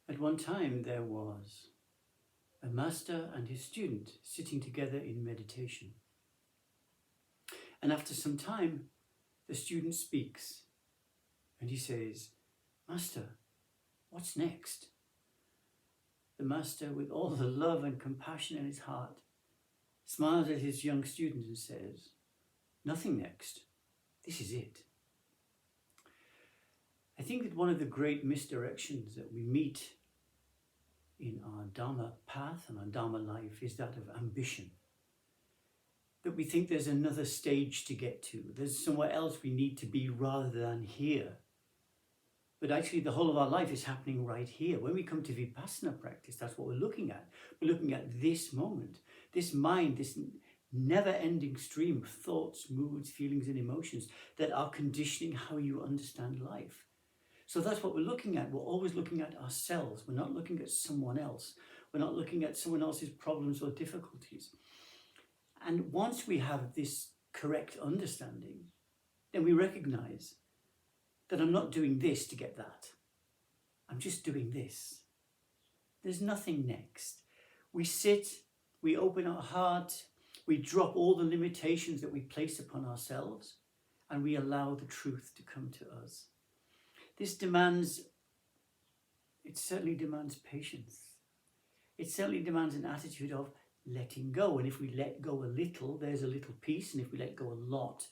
At one time there was a master and his student sitting together in meditation. And after some time, the student speaks and he says, "Master, what's next?" The master, with all the love and compassion in his heart, smiles at his young student and says, "Nothing next. This is it." I think that one of the great misdirections that we meet in our Dharma path and our Dharma life is that of ambition. That we think there's another stage to get to. There's somewhere else we need to be rather than here. But actually the whole of our life is happening right here. When we come to Vipassana practice, that's what we're looking at. We're looking at this moment, this mind, this never-ending stream of thoughts, moods, feelings and emotions that are conditioning how you understand life. So that's what we're looking at. We're always looking at ourselves. We're not looking at someone else. We're not looking at someone else's problems or difficulties. And once we have this correct understanding, then we recognize that I'm not doing this to get that. I'm just doing this. There's nothing next. We sit, we open our heart, we drop all the limitations that we place upon ourselves, and we allow the truth to come to us. This certainly demands patience. It certainly demands an attitude of letting go. And if we let go a little, there's a little peace. And if we let go a lot,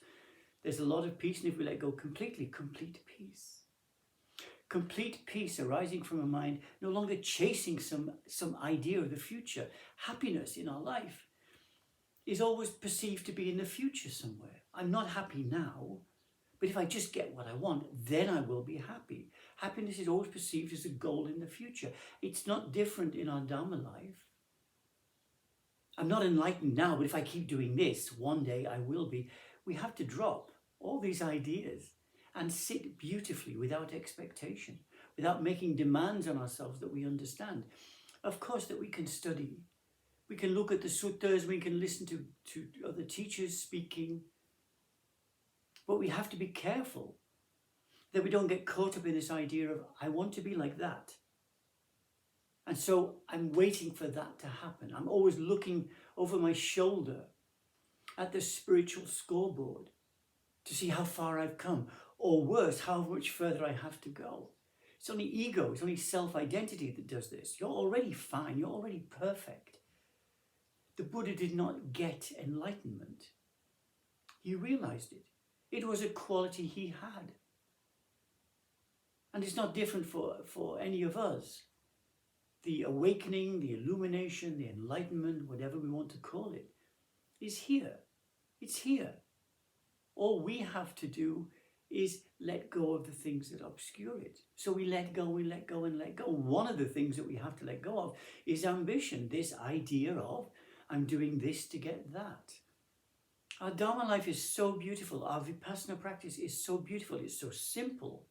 there's a lot of peace. And if we let go completely, complete peace. Complete peace arising from a mind no longer chasing some idea of the future. Happiness in our life is always perceived to be in the future somewhere. I'm not happy now, but if I just get what I want, then I will be happy. Happiness is always perceived as a goal in the future. It's not different in our Dharma life. I'm not enlightened now, but if I keep doing this, one day I will be. We have to drop all these ideas and sit beautifully without expectation, without making demands on ourselves that we understand. Of course, that we can study. We can look at the suttas, we can listen to other teachers speaking. But we have to be careful that we don't get caught up in this idea of, I want to be like that. And so I'm waiting for that to happen. I'm always looking over my shoulder at the spiritual scoreboard to see how far I've come, or worse, how much further I have to go. It's only ego, it's only self-identity that does this. You're already fine, you're already perfect. The Buddha did not get enlightenment. He realized it. It was a quality he had. And it's not different for any of us. The awakening, the illumination, the enlightenment, whatever we want to call it, is here. It's here. All we have to do is let go of the things that obscure it. So we let go, we let go and let go. One of the things that we have to let go of is ambition, this idea of, I'm doing this to get that. Our Dharma life is so beautiful. Our Vipassana practice is so beautiful. It's so simple.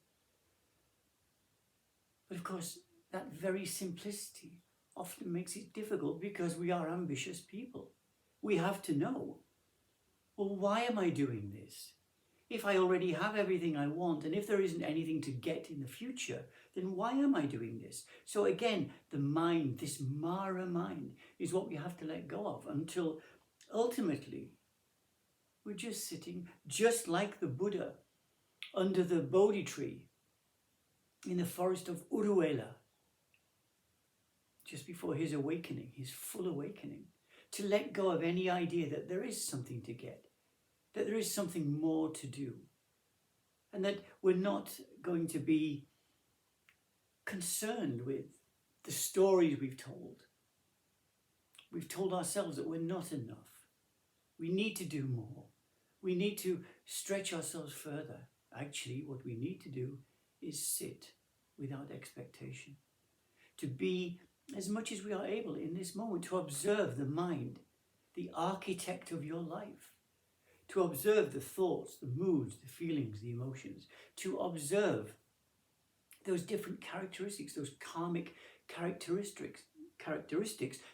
But of course, that very simplicity often makes it difficult because we are ambitious people. We have to know, well, why am I doing this? If I already have everything I want, and if there isn't anything to get in the future, then why am I doing this? So again, the mind, this Mara mind, is what we have to let go of until ultimately we're just sitting, just like the Buddha, under the Bodhi tree in the forest of Uruvela, just before his awakening, his full awakening, to let go of any idea that there is something to get, that there is something more to do, and that we're not going to be concerned with the stories we've told. We've told ourselves that we're not enough. We need to do more. We need to stretch ourselves further. Actually, what we need to do is sit without expectation, to be as much as we are able in this moment, to observe the mind, the architect of your life, to observe the thoughts, the moods, the feelings, the emotions, to observe those different characteristics, those karmic characteristics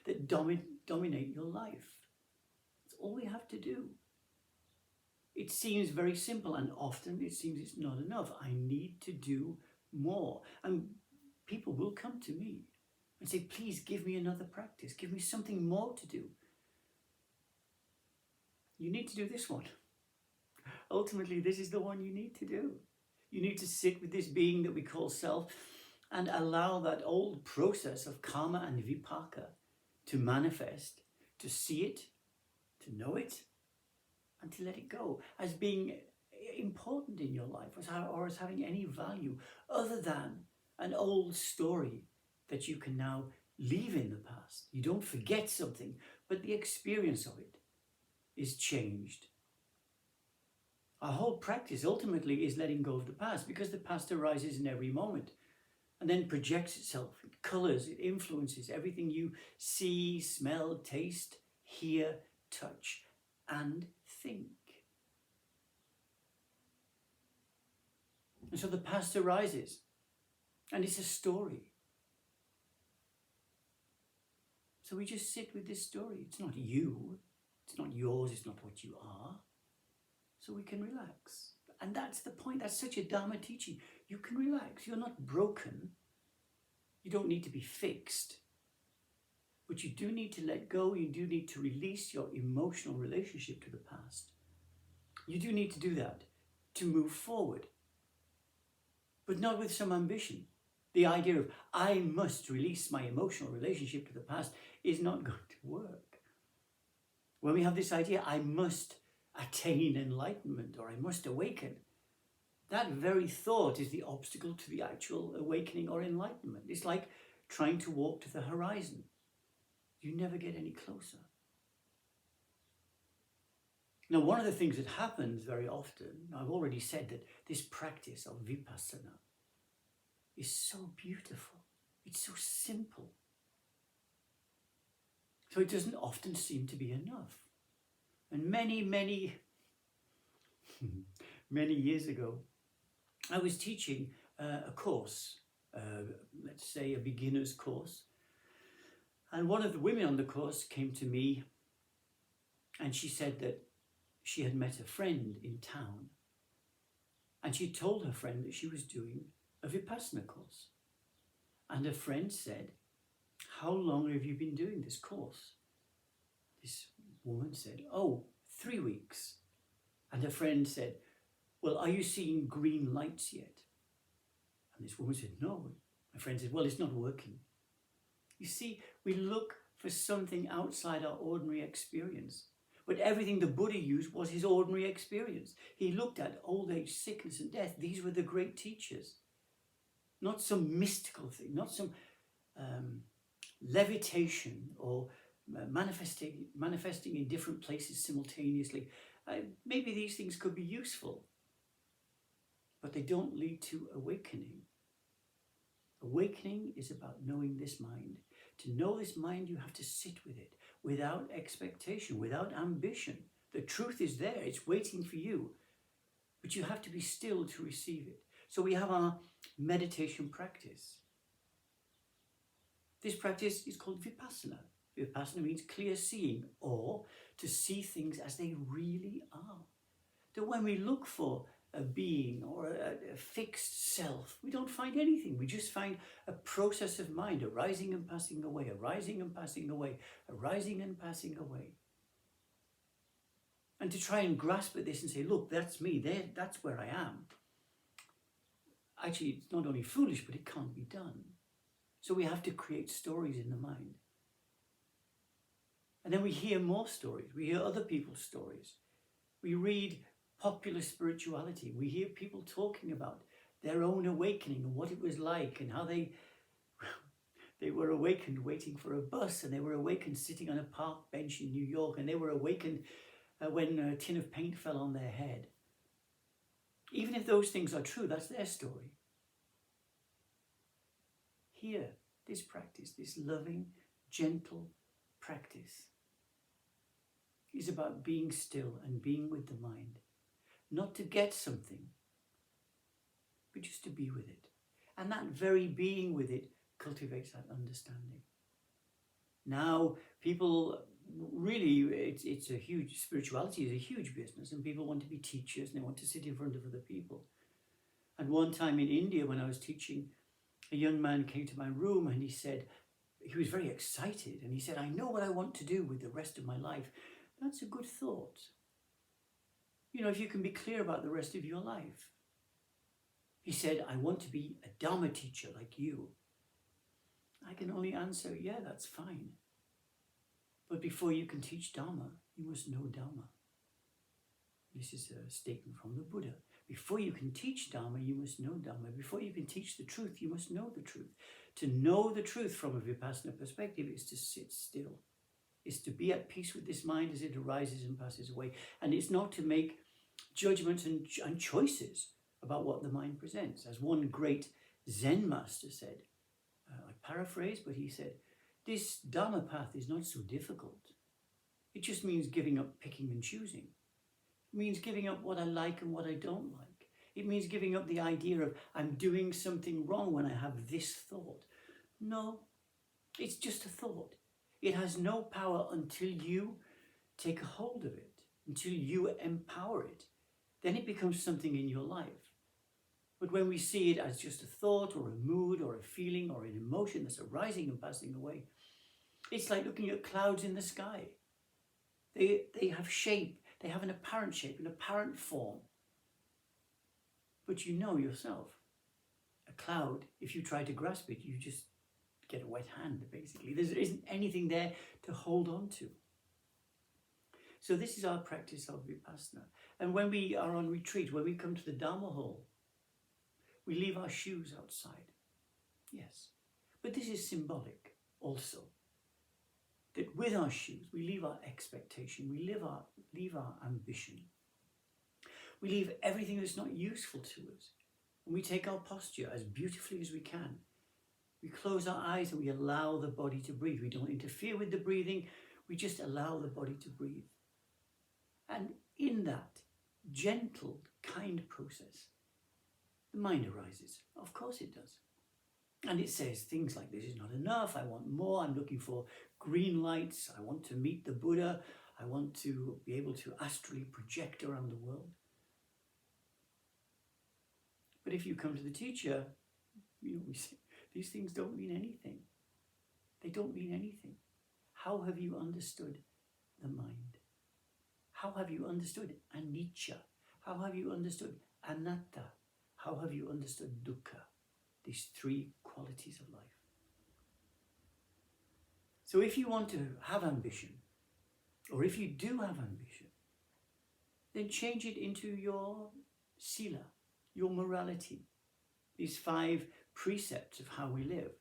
that dominate your life. That's all we have to do. It seems very simple, and often it seems it's not enough. I need to do more. And people will come to me and say, please give me another practice. Give me something more to do. You need to do this one. Ultimately, this is the one you need to do. You need to sit with this being that we call self and allow that old process of karma and vipaka to manifest, to see it, to know it, and to let it go as being important in your life or as having any value other than an old story that you can now leave in the past. You don't forget something, but the experience of it is changed. Our whole practice ultimately is letting go of the past, because the past arises in every moment and then projects itself. It colors, it influences everything you see, smell, taste, hear, touch, and think. And so the past arises, and it's a story. So we just sit with this story. It's not you, it's not yours, it's not what you are. So we can relax. And that's the point. That's such a Dharma teaching. You can relax. You're not broken. You don't need to be fixed. But you do need to let go. You do need to release your emotional relationship to the past. You do need to do that to move forward. But not with some ambition. The idea of, I must release my emotional relationship to the past, is not going to work. When we have this idea, I must attain enlightenment, or I must awaken, that very thought is the obstacle to the actual awakening or enlightenment. It's like trying to walk to the horizon. You never get any closer. Now, one of the things that happens very often, I've already said that this practice of vipassana is so beautiful. It's so simple. So it doesn't often seem to be enough. And many years ago, I was teaching a course, let's say a beginner's course. And one of the women on the course came to me and she said that she had met a friend in town. And she told her friend that she was doing a Vipassana course. And her friend said, how long have you been doing this course? This woman said, 3 weeks. And her friend said, well, are you seeing green lights yet? And this woman said, no. My friend said, well, it's not working. You see, we look for something outside our ordinary experience. But everything the Buddha used was his ordinary experience. He looked at old age, sickness, and death. These were the great teachers. Not some mystical thing, not some levitation or manifesting in different places simultaneously. Maybe these things could be useful, but they don't lead to awakening. Awakening is about knowing this mind. To know this mind, you have to sit with it without expectation, without ambition. The truth is there, it's waiting for you, but you have to be still to receive it. So we have our meditation practice. This practice is called Vipassana. Vipassana means clear seeing, or to see things as they really are. That when we look for a being or a fixed self, we don't find anything. We just find a process of mind arising and passing away, arising and passing away, arising and passing away. And to try and grasp at this and say, look, that's me, that's where I am. Actually, it's not only foolish, but it can't be done. So we have to create stories in the mind. And then we hear more stories. We hear other people's stories. We read popular spirituality. We hear people talking about their own awakening and what it was like and how they were awakened waiting for a bus, and they were awakened sitting on a park bench in New York, and they were awakened when a tin of paint fell on their head. Even if those things are true, that's their story. Here, this practice, this loving, gentle practice is about being still and being with the mind. Not to get something, but just to be with it. And that very being with it cultivates that understanding. Now, people really, it's a huge, spirituality is a huge business, and people want to be teachers and they want to sit in front of other people. And one time in India, when I was teaching, a young man came to my room and he was very excited and he said, I know what I want to do with the rest of my life. That's a good thought. You know, if you can be clear about the rest of your life. He said, I want to be a Dharma teacher like you. I can only answer, yeah, that's fine. But before you can teach Dharma, you must know Dharma. This is a statement from the Buddha. Before you can teach Dharma, you must know Dharma. Before you can teach the truth, you must know the truth. To know the truth from a Vipassana perspective is to sit still. Is to be at peace with this mind as it arises and passes away. And it's not to make judgments and choices about what the mind presents. As one great Zen master said, I paraphrase, but he said, this Dharma path is not so difficult. It just means giving up picking and choosing. It means giving up what I like and what I don't like. It means giving up the idea of I'm doing something wrong when I have this thought. No, it's just a thought. It has no power until you take a hold of it, until you empower it. Then it becomes something in your life. But when we see it as just a thought or a mood or a feeling or an emotion that's arising and passing away, it's like looking at clouds in the sky. They have shape, they have an apparent shape, an apparent form. But you know yourself, a cloud, if you try to grasp it, you just get a wet hand, basically. There isn't anything there to hold on to. So this is our practice of Vipassana. And when we are on retreat, when we come to the Dharma hall, we leave our shoes outside. Yes. But this is symbolic also. That with our shoes, we leave our expectation, we leave our ambition. We leave everything that's not useful to us. And we take our posture as beautifully as we can. We close our eyes and we allow the body to breathe. We don't interfere with the breathing. We just allow the body to breathe. And in that gentle, kind process, the mind arises. Of course it does. And it says things like, this is not enough, I want more, I'm looking for green lights, I want to meet the Buddha, I want to be able to astrally project around the world. But if you come to the teacher, we say, these things don't mean anything. They don't mean anything. How have you understood the mind? How have you understood anicca? How have you understood anatta? How have you understood dukkha? These three qualities of life. So if you want to have ambition, or if you do have ambition, then change it into your sila, your morality, these 5 precepts of how we live.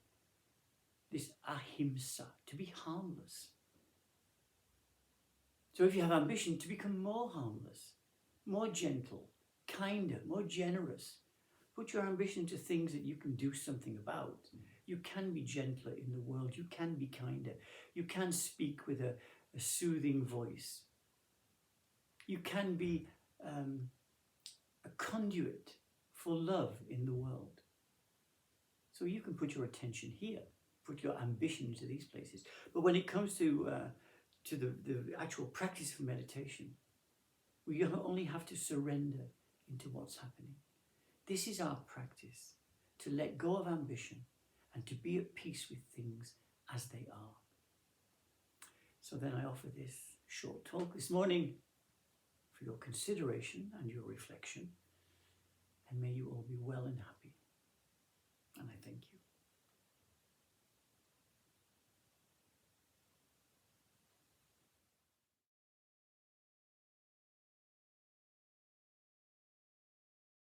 This ahimsa, to be harmless. So if you have ambition to become more harmless, more gentle, kinder, more generous, put your ambition to things that you can do something about. You can be gentler in the world. You can be kinder. You can speak with a soothing voice. You can be a conduit for love in the world. So you can put your attention here, put your ambition into these places. But when it comes to the actual practice of meditation, we only have to surrender into what's happening. This is our practice, to let go of ambition and to be at peace with things as they are. So then I offer this short talk this morning for your consideration and your reflection.